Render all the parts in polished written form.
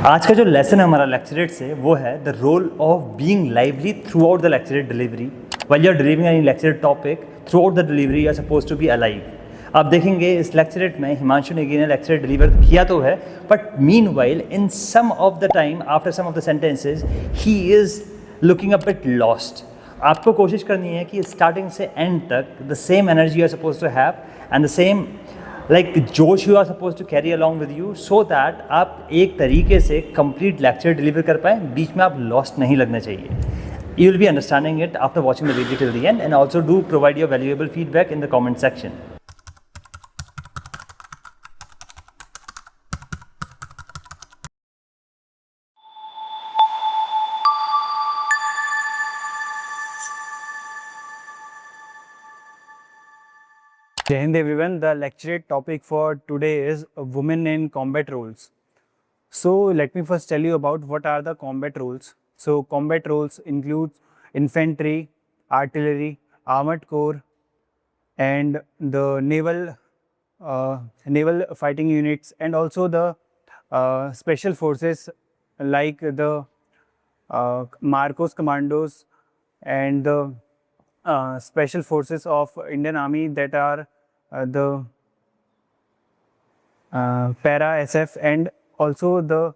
आज का जो लेसन है हमारा लेक्चरेट से वो है the role of being lively throughout the lecturette delivery while you are delivering any lecturette topic throughout the delivery you are suppose to be alive. आप देखेंगे इस लेक्चरेट में हिमांशु नेगी ने लेक्चरेट डिलीवर किया तो है, but meanwhile in some of the time after some of the sentences he is looking a bit lost. आपको कोशिश करनी है कि स्टार्टिंग से एंड तक the same energy you are suppose to have and the same like जोश you are suppose to carry along with you, so that आप एक तरीके से कंप्लीट लेक्चर डिलीवर कर पाएँ, बीच में आप लॉस्ट नहीं लगना चाहिए। You will be understanding it after watching the video till the end, and also do provide your valuable feedback in the comment section. Jai Hind everyone, the lecture topic for today is women in combat roles. So let me first tell you about what are the combat roles. So combat roles include infantry, artillery, armored corps, and the naval fighting units, and also the special forces like the Marcos commandos and the special forces of Indian Army, that are the para SF, and also the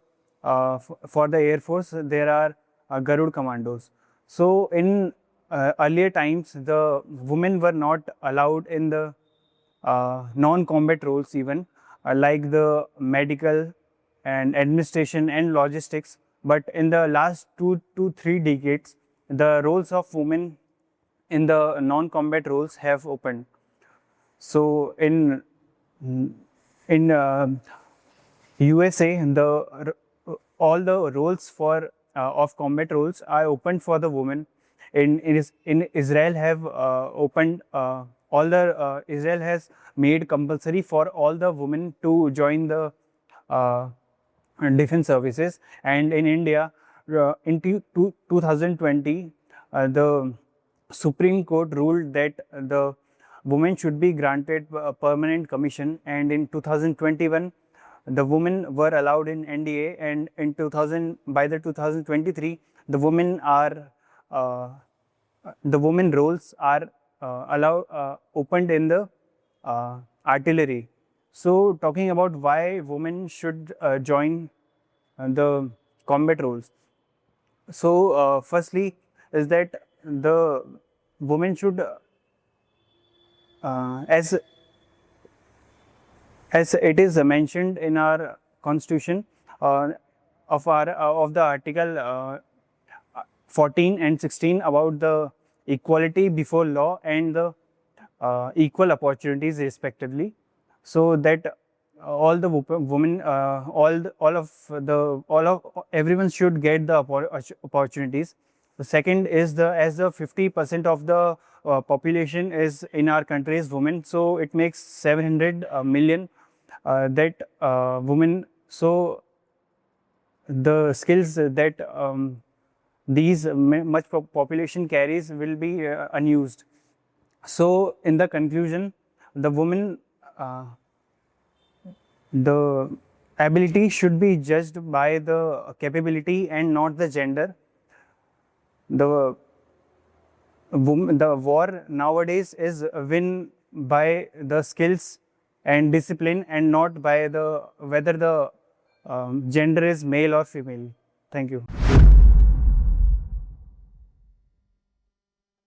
for the Air Force there are Garud commandos. So in earlier times the women were not allowed in the non-combat roles even, like the medical and administration and logistics, but in the last 2 to 3 decades the roles of women in the non-combat roles have opened. So in USA all the roles for of combat roles are opened for the women. In Israel have opened Israel has made compulsory for all the women to join the defense services, and in India in 2020 the Supreme Court ruled that the women should be granted a permanent commission, and in 2021 the women were allowed in NDA, and in 2023 the women roles are opened in the artillery. So talking about why women should join the combat roles. So firstly is that the women should as it is mentioned in our constitution of the article 14 and 16 about the equality before law and the equal opportunities respectively, so that all the women everyone should get the opportunities. The second is as the 50% of the population is in our country is women, so it makes 700 million that women. So the skills that these much population carries will be unused. So in the conclusion, the women the ability should be judged by the capability and not the gender. The war nowadays is win by the skills and discipline, and not by the whether the gender is male or female. Thank you.